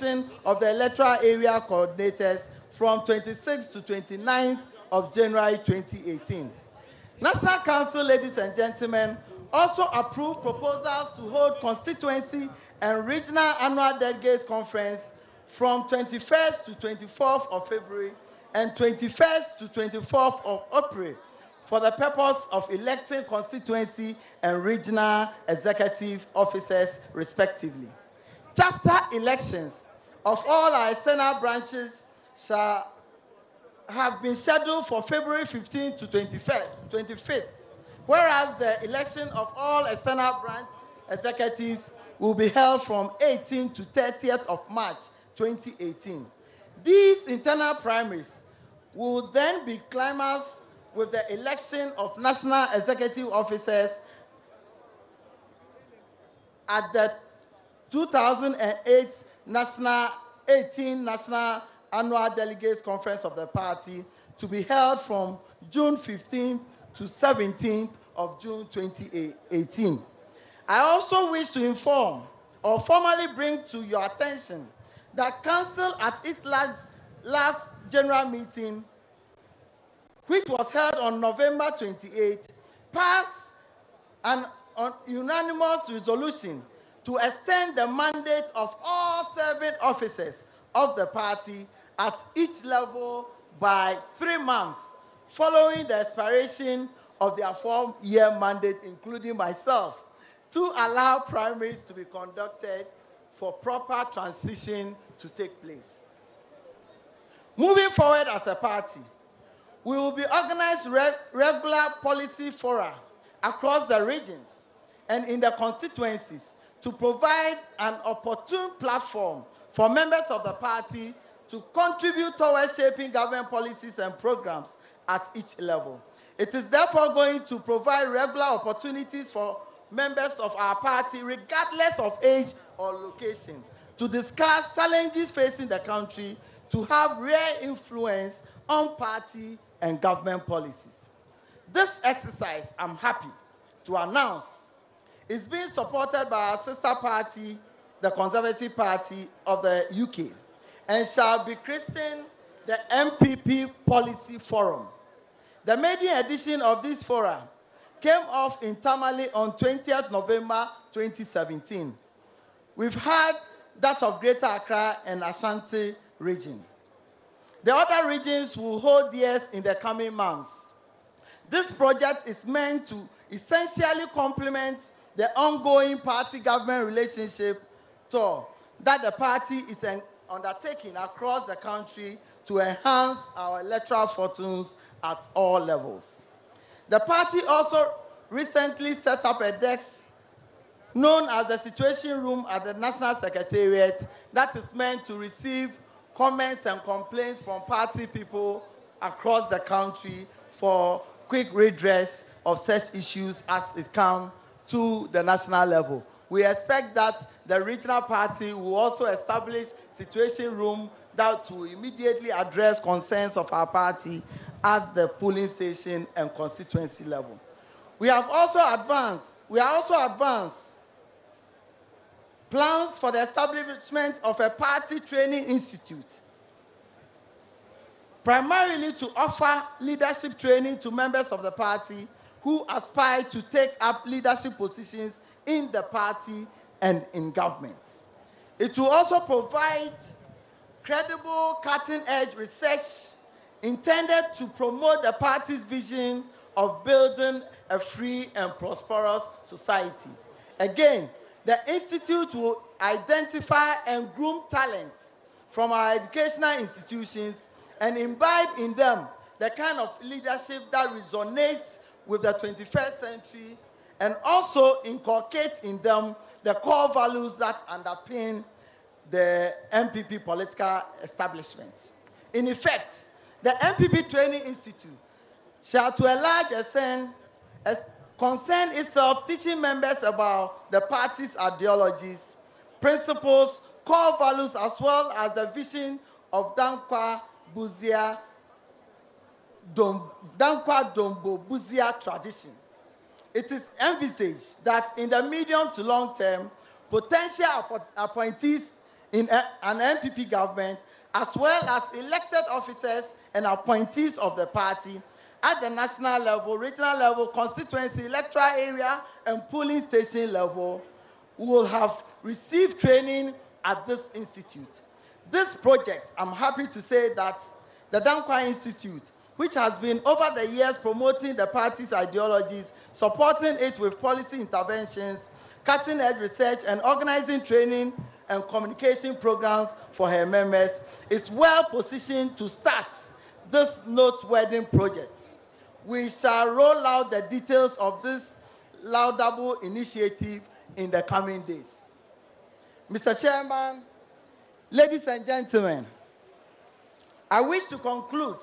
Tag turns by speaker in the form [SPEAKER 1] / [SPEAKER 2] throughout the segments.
[SPEAKER 1] election of the electoral area coordinators from 26th to 29th of January 2018. National Council, ladies and gentlemen, also approved proposals to hold constituency and regional annual delegates conference from 21st to 24th of February and 21st to 24th of April for the purpose of electing constituency and regional executive officers, respectively. Chapter elections of all our external branches shall have been scheduled for February 15th to 25th, whereas the election of all external branch executives will be held from 18th to 30th of March 2018. These internal primaries will then be climaxed with the election of national executive officers at the 2008 National Annual Delegates Conference of the party to be held from June 15th to 17th of June 2018. I also wish to inform or formally bring to your attention that Council at its last general meeting, which was held on November 28, passed an unanimous resolution to extend the mandate of all serving officers of the party at each level by 3 months, following the expiration of their 4-year mandate, including myself, to allow primaries to be conducted for proper transition to take place. Moving forward as a party, we will be organizing regular policy fora across the regions and in the constituencies to provide an opportune platform for members of the party to contribute towards shaping government policies and programs at each level. It is therefore going to provide regular opportunities for members of our party, regardless of age or location, to discuss challenges facing the country, to have real influence on party and government policies. This exercise, I'm happy to announce, is being supported by our sister party, the Conservative Party of the UK, and shall be christened the NPP Policy Forum. The maiden edition of this forum came off in Tamale on 20th November 2017. We've had that of Greater Accra and Ashanti region. The other regions will hold theirs in the coming months. This project is meant to essentially complement the ongoing party-government relationship tour that the party is undertaking across the country to enhance our electoral fortunes at all levels. The party also recently set up a desk known as the Situation Room at the National Secretariat that is meant to receive comments and complaints from party people across the country for quick redress of such issues as it comes to the national level. We expect that the regional party will also establish Situation Room that will immediately address concerns of our party at the polling station and constituency level. We are also advanced plans for the establishment of a party training institute, primarily to offer leadership training to members of the party who aspire to take up leadership positions in the party and in government. It will also provide credible, cutting-edge research intended to promote the party's vision of building a free and prosperous society. Again, the Institute will identify and groom talents from our educational institutions and imbibe in them the kind of leadership that resonates with the 21st century, and also inculcate in them the core values that underpin the NPP political establishment. In effect, the NPP Training Institute shall to a large extent concern itself teaching members about the party's ideologies, principles, core values, as well as the vision of Dankwa Dombo Buzia tradition. It is envisaged that in the medium to long term, potential appointees in an NPP government, as well as elected officers and appointees of the party at the national level, regional level, constituency, electoral area, and polling station level, will have received training at this institute. This project, I'm happy to say that the Dankwa Institute, which has been over the years promoting the party's ideologies, supporting it with policy interventions, cutting-edge research, and organizing training and communication programs for her members, is well positioned to start this noteworthy project. We shall roll out the details of this laudable initiative in the coming days. Mr. Chairman, ladies and gentlemen, I wish to conclude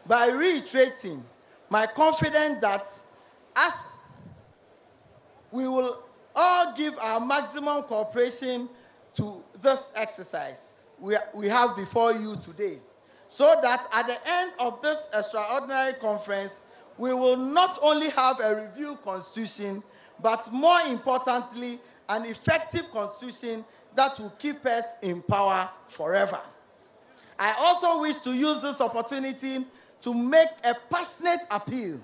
[SPEAKER 1] by reiterating my confidence that as we will all give our maximum cooperation to this exercise we have before you today, so that at the end of this extraordinary conference, we will not only have a review constitution, but more importantly, an effective constitution that will keep us in power forever. I also wish to use this opportunity to make a passionate appeal